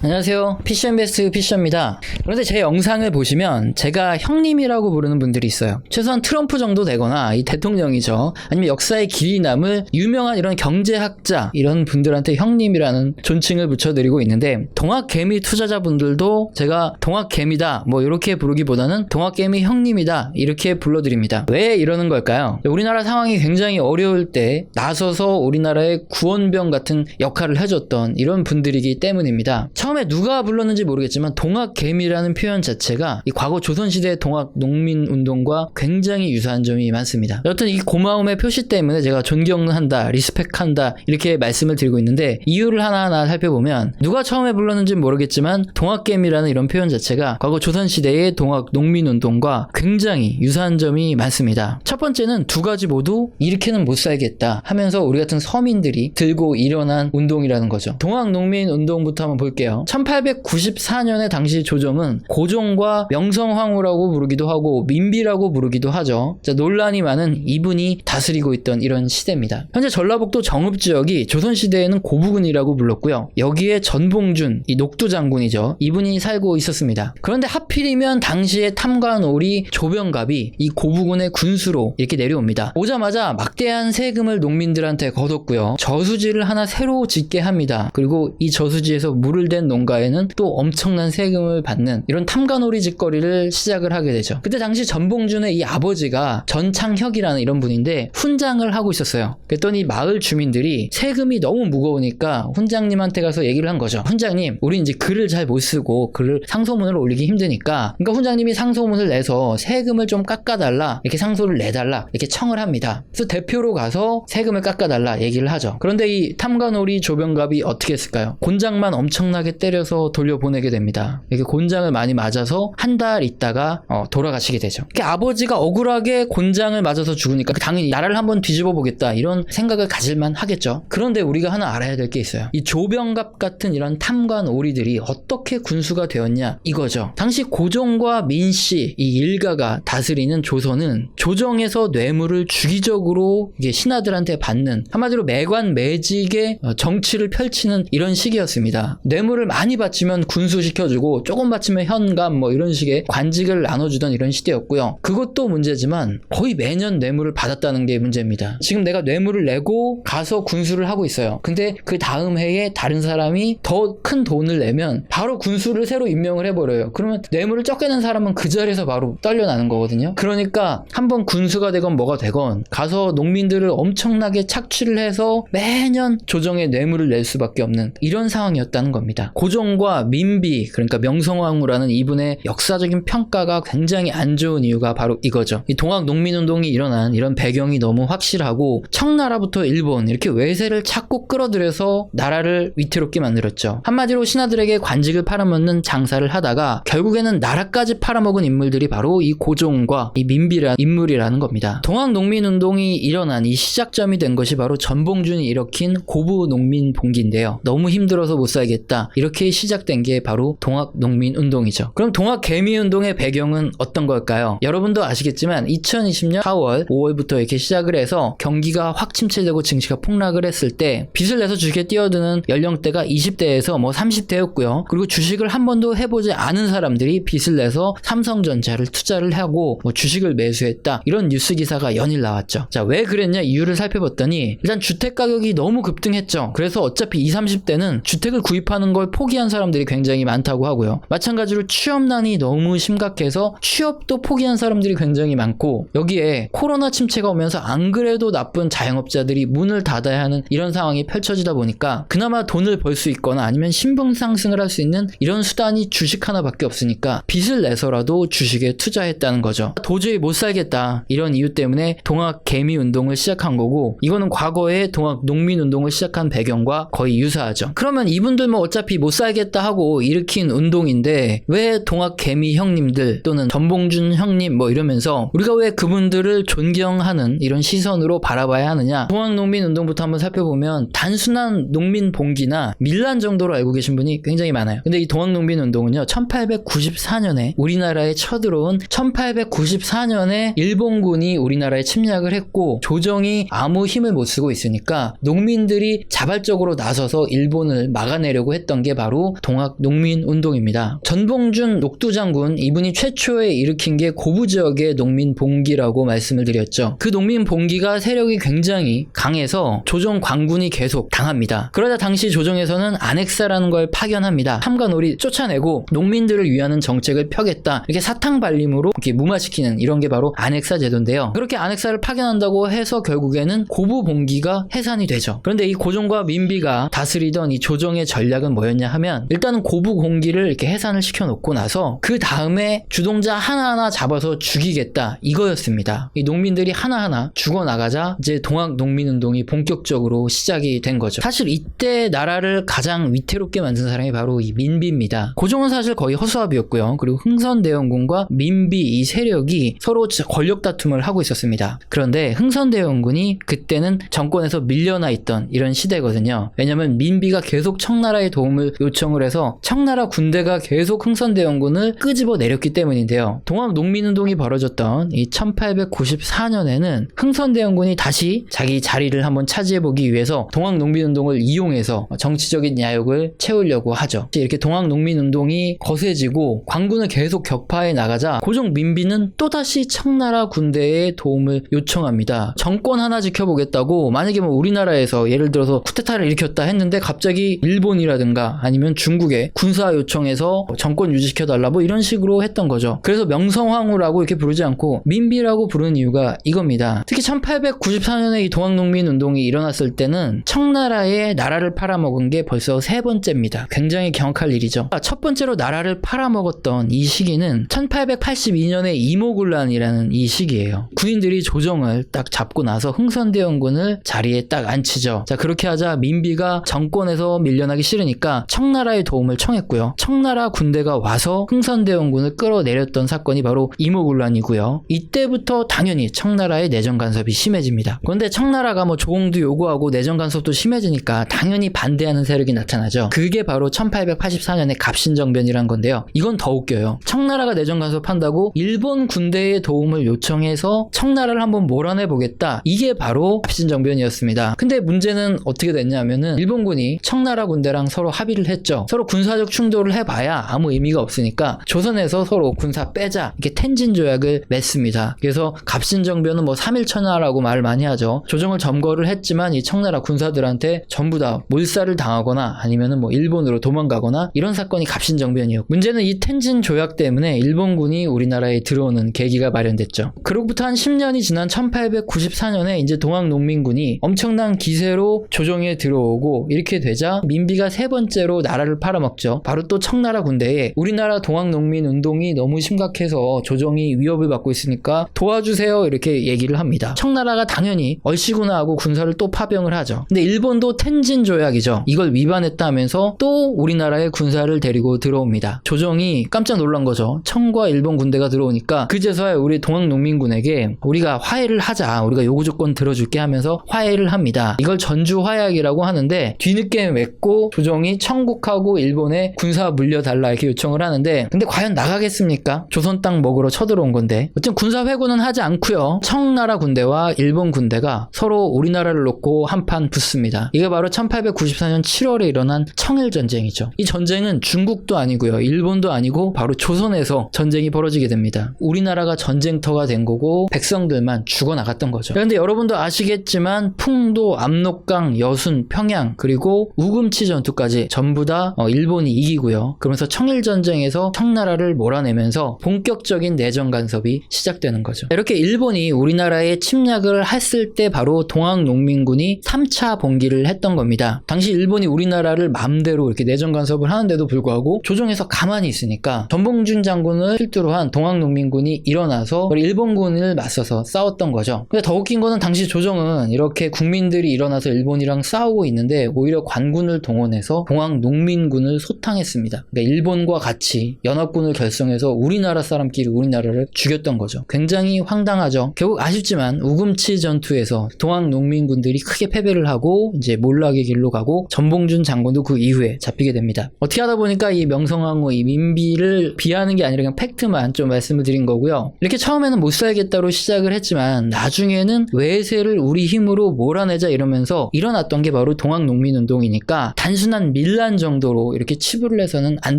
안녕하세요. 피션베스트 피션입니다. 그런데 제 영상을 보시면 제가 형님이라고 부르는 분들이 있어요. 최소한 트럼프 정도 되거나 이 대통령이죠. 아니면 역사의 길이 남을 유명한 이런 경제학자 이런 분들한테 형님이라는 존칭을 붙여드리고 있는데, 동학개미 투자자분들도 제가 동학개미다 뭐 이렇게 부르기보다는 동학개미 형님이다 이렇게 불러드립니다. 왜 이러는 걸까요? 우리나라 상황이 굉장히 어려울 때 나서서 우리나라의 구원병 같은 역할을 해줬던 이런 분들이기 때문입니다. 처음에 누가 불렀는지 모르겠지만 동학개미라는 표현 자체가 이 과거 조선시대의 동학농민운동과 굉장히 유사한 점이 많습니다. 여튼 이 고마움의 표시 때문에 제가 존경한다, 리스펙한다 이렇게 말씀을 드리고 있는데, 이유를 하나하나 살펴보면 누가 처음에 불렀는지 모르겠지만 동학개미라는 이런 표현 자체가 과거 조선시대의 동학농민운동과 굉장히 유사한 점이 많습니다. 첫 번째는 두 가지 모두 이렇게는 못 살겠다 하면서 우리 같은 서민들이 들고 일어난 운동이라는 거죠. 동학농민운동부터 한번 볼게요. 1894년에 당시 조정은 고종과 명성황후라고 부르기도 하고 민비라고 부르기도 하죠. 자, 논란이 많은 이분이 다스리고 있던 이런 시대입니다. 현재 전라북도 정읍지역이 조선시대에는 고부군이라고 불렀고요. 여기에 전봉준, 이 녹두 장군이죠. 이분이 살고 있었습니다. 그런데 하필이면 당시에 탐관오리 조병갑이 이 고부군의 군수로 이렇게 내려옵니다. 오자마자 막대한 세금을 농민들한테 거뒀고요. 저수지를 하나 새로 짓게 합니다. 그리고 이 저수지에서 물을 댄 농가에는 또 엄청난 세금을 받는 이런 탐관오리 짓거리를 시작을 하게 되죠. 그때 당시 전봉준의 이 아버지가 전창혁이라는 이런 분인데 훈장을 하고 있었어요. 그랬더니 마을 주민들이 세금이 너무 무거우니까 훈장님한테 가서 얘기를 한 거죠. 훈장님, 우리 이제 글을 잘 못 쓰고 글을 상소문을 올리기 힘드니까, 그러니까 훈장님이 상소문을 내서 세금을 좀 깎아달라, 이렇게 상소를 내달라 이렇게 청을 합니다. 그래서 대표로 가서 세금을 깎아달라 얘기를 하죠. 그런데 이 탐관오리 조병갑이 어떻게 했을까요? 곤장만 엄청나게 때려서 돌려보내게 됩니다. 이렇게 곤장을 많이 맞아서 한 달 있다가 돌아가시게 되죠. 아버지가 억울하게 곤장을 맞아서 죽으니까 당연히 나라를 한번 뒤집어 보겠다 이런 생각을 가질만 하겠죠. 그런데 우리가 하나 알아야 될 게 있어요. 이 조병갑 같은 이런 탐관오리들이 어떻게 군수가 되었냐 이거죠. 당시 고종과 민씨 이 일가가 다스리는 조선은 조정에서 뇌물을 주기적으로 이게 신하들한테 받는, 한마디로 매관매직의 정치를 펼치는 이런 시기였습니다. 뇌물을 많이 바치면 군수시켜주고 조금 바치면 현감 뭐 이런 식의 관직을 나눠주던 이런 시대였고요. 그것도 문제지만 거의 매년 뇌물을 받았다는 게 문제입니다. 지금 내가 뇌물을 내고 가서 군수를 하고 있어요. 근데 그 다음 해에 다른 사람이 더 큰 돈을 내면 바로 군수를 새로 임명을 해버려요. 그러면 뇌물을 적게 낸 사람은 그 자리에서 바로 떨려나는 거거든요. 그러니까 한번 군수가 되건 뭐가 되건 가서 농민들을 엄청나게 착취를 해서 매년 조정에 뇌물을 낼 수밖에 없는 이런 상황이었다는 겁니다. 고종과 민비, 그러니까 명성황후라는 이분의 역사적인 평가가 굉장히 안 좋은 이유가 바로 이거죠. 이 동학농민운동이 일어난 이런 배경이 너무 확실하고 청나라부터 일본 이렇게 외세를 자꾸 끌어들여서 나라를 위태롭게 만들었죠. 한마디로 신하들에게 관직을 팔아먹는 장사를 하다가 결국에는 나라까지 팔아먹은 인물들이 바로 이 고종과 이 민비라는 인물이라는 겁니다. 동학농민운동이 일어난 이 시작점이 된 것이 바로 전봉준이 일으킨 고부농민봉기인데요. 너무 힘들어서 못 살겠다 이렇게 시작된 게 바로 동학농민운동이죠. 그럼 동학개미운동의 배경은 어떤 걸까요? 여러분도 아시겠지만 2020년 4월, 5월부터 이렇게 시작을 해서 경기가 확 침체되고 증시가 폭락을 했을 때 빚을 내서 주식에 뛰어드는 연령대가 20대에서 뭐 30대였고요. 그리고 주식을 한 번도 해보지 않은 사람들이 빚을 내서 삼성전자를 투자를 하고 뭐 주식을 매수했다 이런 뉴스 기사가 연일 나왔죠. 자, 왜 그랬냐 이유를 살펴봤더니 일단 주택 가격이 너무 급등했죠. 그래서 어차피 20, 30대는 주택을 구입하는 걸 포기한 사람들이 굉장히 많다고 하고요. 마찬가지로 취업난이 너무 심각해서 취업도 포기한 사람들이 굉장히 많고, 여기에 코로나 침체가 오면서 안 그래도 나쁜 자영업자들이 문을 닫아야 하는 이런 상황이 펼쳐지다 보니까 그나마 돈을 벌 수 있거나 아니면 신분 상승을 할 수 있는 이런 수단이 주식 하나밖에 없으니까 빚을 내서라도 주식에 투자했다는 거죠. 도저히 못 살겠다 이런 이유 때문에 동학개미운동을 시작한 거고, 이거는 과거에 동학농민운동을 시작한 배경과 거의 유사하죠. 그러면 이분들 뭐 어차피 못 살겠다 하고 일으킨 운동인데 왜 동학개미 형님들 또는 전봉준 형님 뭐 이러면서 우리가 왜 그분들을 존경하는 이런 시선으로 바라봐야 하느냐? 동학농민운동부터 한번 살펴보면 단순한 농민봉기나 밀란 정도로 알고 계신 분이 굉장히 많아요. 근데 이 동학농민운동은요 1894년에 우리나라에 쳐들어온 1894년에 일본군이 우리나라에 침략을 했고 조정이 아무 힘을 못 쓰고 있으니까 농민들이 자발적으로 나서서 일본을 막아내려고 했던 게 게 바로 동학농민운동입니다. 전봉준 녹두장군, 이분이 최초에 일으킨 게 고부 지역의 농민봉기라고 말씀을 드렸죠. 그 농민봉기가 세력이 굉장히 강해서 조정 광군이 계속 당합니다. 그러자 당시 조정에서는 안핵사라는 걸 파견합니다. 함관오리 쫓아내고 농민들을 위하는 정책을 펴겠다, 이렇게 사탕발림으로 이렇게 무마시키는 이런 게 바로 안핵사 제도인데요. 그렇게 안핵사를 파견한다고 해서 결국에는 고부봉기가 해산이 되죠. 그런데 이 고종과 민비가 다스리던 이 조정의 전략은 뭐였냐 하면, 일단은 고부공기를 이렇게 해산을 시켜놓고 나서 그 다음에 주동자 하나하나 잡아서 죽이겠다, 이거였습니다. 이 농민들이 하나하나 죽어나가자 이제 동학농민운동이 본격적으로 시작이 된 거죠. 사실 이때 나라를 가장 위태롭게 만든 사람이 바로 이 민비입니다. 고종은 사실 거의 허수아비였고요. 그리고 흥선대원군과 민비 이 세력이 서로 권력 다툼을 하고 있었습니다. 그런데 흥선대원군이 그때는 정권에서 밀려나 있던 이런 시대거든요. 왜냐면 민비가 계속 청나라의 도움을 요청을 해서 청나라 군대가 계속 흥선대원군을 끄집어 내렸기 때문인데요. 동학농민운동이 벌어졌던 이 1894년에는 흥선대원군이 다시 자기 자리를 한번 차지해보기 위해서 동학농민운동을 이용해서 정치적인 야욕을 채우려고 하죠. 이렇게 동학농민운동이 거세지고 광군을 계속 격파해 나가자 고종 민비는 또다시 청나라 군대의 도움을 요청합니다. 정권 하나 지켜보겠다고, 만약에 뭐 우리나라에서 예를 들어서 쿠데타를 일으켰다 했는데 갑자기 일본이라든가 아니면 중국에 군사 요청해서 정권 유지시켜달라, 뭐 이런 식으로 했던 거죠. 그래서 명성황후라고 이렇게 부르지 않고 민비라고 부르는 이유가 이겁니다. 특히 1894년에 이 동학농민운동이 일어났을 때는 청나라에 나라를 팔아먹은 게 벌써 세 번째입니다. 굉장히 경악할 일이죠. 첫 번째로 나라를 팔아먹었던 이 시기는 1882년에 이모군란이라는 이 시기예요. 군인들이 조정을 딱 잡고 나서 흥선대원군을 자리에 딱 앉히죠. 자, 그렇게 하자 민비가 정권에서 밀려나기 싫으니까 청나라의 도움을 청했고요. 청나라 군대가 와서 흥선대원군을 끌어내렸던 사건이 바로 이모군란이고요. 이때부터 당연히 청나라의 내정 간섭이 심해집니다. 그런데 청나라가 뭐 조공도 요구하고 내정 간섭도 심해지니까 당연히 반대하는 세력이 나타나죠. 그게 바로 1884년의 갑신정변이란 건데요. 이건 더 웃겨요. 청나라가 내정 간섭한다고 일본 군대의 도움을 요청해서 청나라를 한번 몰아내보겠다, 이게 바로 갑신정변이었습니다. 근데 문제는 어떻게 됐냐면은 일본군이 청나라 군대랑 서로 합의를 했죠. 서로 군사적 충돌을 해봐야 아무 의미가 없으니까 조선에서 서로 군사 빼자, 이렇게 텐진 조약을 맺습니다. 그래서 갑신정변은 뭐 3일천하라고 말을 많이 하죠. 조정을 점거를 했지만 이 청나라 군사들한테 전부 다 몰살을 당하거나 아니면은 뭐 일본으로 도망가거나 이런 사건이 갑신정변이었고, 문제는 이 텐진 조약 때문에 일본군이 우리나라에 들어오는 계기가 마련됐죠. 그로부터 한 10년이 지난 1894년에 이제 동학농민군이 엄청난 기세로 조정에 들어오고, 이렇게 되자 민비가 세 번째로 나라를 팔아먹죠. 바로 또 청나라 군대에 우리나라 동학농민운동이 너무 심각해서 조정이 위협을 받고 있으니까 도와주세요, 이렇게 얘기를 합니다. 청나라가 당연히 얼씨구나 하고 군사를 또 파병을 하죠. 근데 일본도 텐진 조약이죠. 이걸 위반했다 하면서 또 우리나라에 군사를 데리고 들어옵니다. 조정이 깜짝 놀란 거죠. 청과 일본 군대가 들어오니까 그제서야 우리 동학농민군에게 우리가 화해를 하자, 우리가 요구 조건 들어줄게 하면서 화해를 합니다. 이걸 전주화약이라고 하는데, 뒤늦게 맺고 조정이 청국하고 일본에 군사 물려달라 이렇게 요청을 하는데, 근데 과연 나가겠습니까? 조선 땅 먹으러 쳐들어온 건데. 어쨌든 군사 회고는 하지 않고요. 청나라 군대와 일본 군대가 서로 우리나라를 놓고 한판 붙습니다. 이게 바로 1894년 7월에 일어난 청일전쟁이죠. 이 전쟁은 중국도 아니고요, 일본도 아니고 바로 조선에서 전쟁이 벌어지게 됩니다. 우리나라가 전쟁터가 된 거고 백성들만 죽어나갔던 거죠. 그런데 여러분도 아시겠지만 풍도, 압록강, 여순, 평양, 그리고 우금치 전투까지 전부 다 일본이 이기고요. 그러면서 청일전쟁에서 청나라를 몰아내면서 본격적인 내정 간섭이 시작되는 거죠. 이렇게 일본이 우리나라에 침략을 했을 때 바로 동학농민군이 3차 봉기를 했던 겁니다. 당시 일본이 우리나라를 마음대로 이렇게 내정 간섭을 하는데도 불구하고 조정에서 가만히 있으니까 전봉준 장군을 필두로 한 동학농민군이 일어나서 일본군을 맞서서 싸웠던 거죠. 근데 더 웃긴 거는 당시 조정은 이렇게 국민들이 일어나서 일본이랑 싸우고 있는데 오히려 관군을 동원해서 동학농민군을 소탕했습니다. 그러니까 일본과 같이 연합군을 결성해서 우리나라 사람끼리 우리나라를 죽였던 거죠. 굉장히 황당하죠. 결국 아쉽지만 우금치 전투에서 동학농민군들이 크게 패배를 하고 이제 몰락의 길로 가고, 전봉준 장군도 그 이후에 잡히게 됩니다. 어떻게 하다 보니까 이 명성황후, 이 민비를 비하하는 게 아니라 그냥 팩트만 좀 말씀을 드린 거고요. 이렇게 처음에는 못 살겠다로 시작을 했지만 나중에는 외세를 우리 힘으로 몰아내자 이러면서 일어났던 게 바로 동학농민운동이니까 단순한 밀란 논란 정도로 이렇게 치부를 해서는 안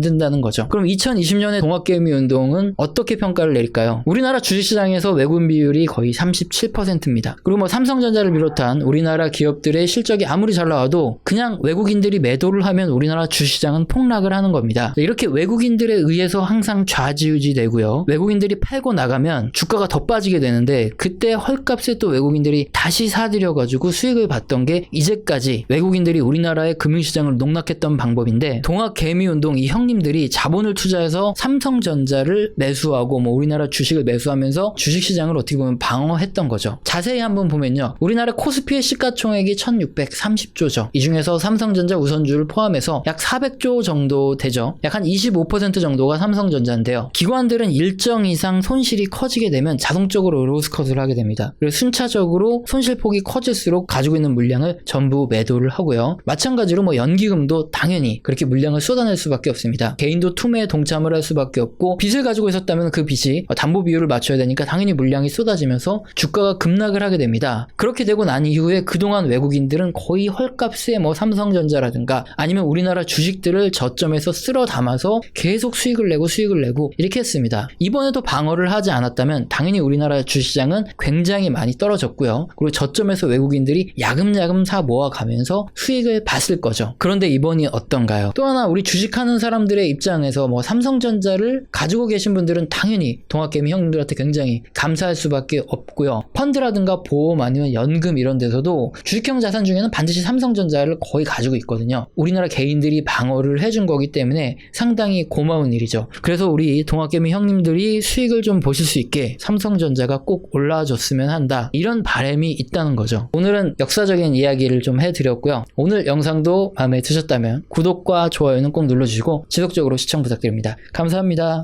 된다는 거죠. 그럼 2020년의 동학개미 운동은 어떻게 평가를 내릴까요? 우리나라 주식시장에서 외국인 비율이 거의 37%입니다. 그리고 뭐 삼성전자를 비롯한 우리나라 기업들의 실적이 아무리 잘 나와도 그냥 외국인들이 매도를 하면 우리나라 주시장은 폭락을 하는 겁니다. 이렇게 외국인들에 의해서 항상 좌지우지 되고요. 외국인들이 팔고 나가면 주가가 더 빠지게 되는데 그때 헐값에 또 외국인들이 다시 사들여가지고 수익을 봤던 게 이제까지 외국인들이 우리나라의 금융시장을 농락했던 방법인데 동학개미운동 이 형님들이 자본을 투자해서 삼성전자를 매수하고 뭐 우리나라 주식을 매수하면서 주식시장을 어떻게 보면 방어했던 거죠. 자세히 한번 보면요. 우리나라 코스피의 시가총액이 1630조죠. 이 중에서 삼성전자 우선주를 포함해서 약 400조 정도 되죠. 약 한 25% 정도가 삼성전자인데요. 기관들은 일정 이상 손실이 커지게 되면 자동적으로 로스컷을 하게 됩니다. 그래서 순차적으로 손실폭이 커질수록 가지고 있는 물량을 전부 매도를 하고요. 마찬가지로 뭐 연기금도 당연히 그렇게 물량을 쏟아낼 수밖에 없습니다. 개인도 투매에 동참을 할 수밖에 없고 빚을 가지고 있었다면 그 빚이 담보 비율을 맞춰야 되니까 당연히 물량이 쏟아지면서 주가가 급락을 하게 됩니다. 그렇게 되고 난 이후에 그동안 외국인들은 거의 헐값에 뭐 삼성전자라든가 아니면 우리나라 주식들을 저점에서 쓸어 담아서 계속 수익을 내고 이렇게 했습니다. 이번에도 방어를 하지 않았다면 당연히 우리나라 주시장은 굉장히 많이 떨어졌고요. 그리고 저점에서 외국인들이 야금야금 사 모아가면서 수익을 봤을 거죠. 그런데 이번이 어떤가요? 또 하나 우리 주식하는 사람들의 입장에서 뭐 삼성전자를 가지고 계신 분들은 당연히 동학개미 형님들한테 굉장히 감사할 수밖에 없고요. 펀드라든가 보험 아니면 연금 이런 데서도 주식형 자산 중에는 반드시 삼성전자를 거의 가지고 있거든요. 우리나라 개인들이 방어를 해준 거기 때문에 상당히 고마운 일이죠. 그래서 우리 동학개미 형님들이 수익을 좀 보실 수 있게 삼성전자가 꼭 올라와줬으면 한다. 이런 바람이 있다는 거죠. 오늘은 역사적인 이야기를 좀 해드렸고요. 오늘 영상도 마음에 드셨다면 구독과 좋아요는 꼭 눌러주시고 지속적으로 시청 부탁드립니다. 감사합니다.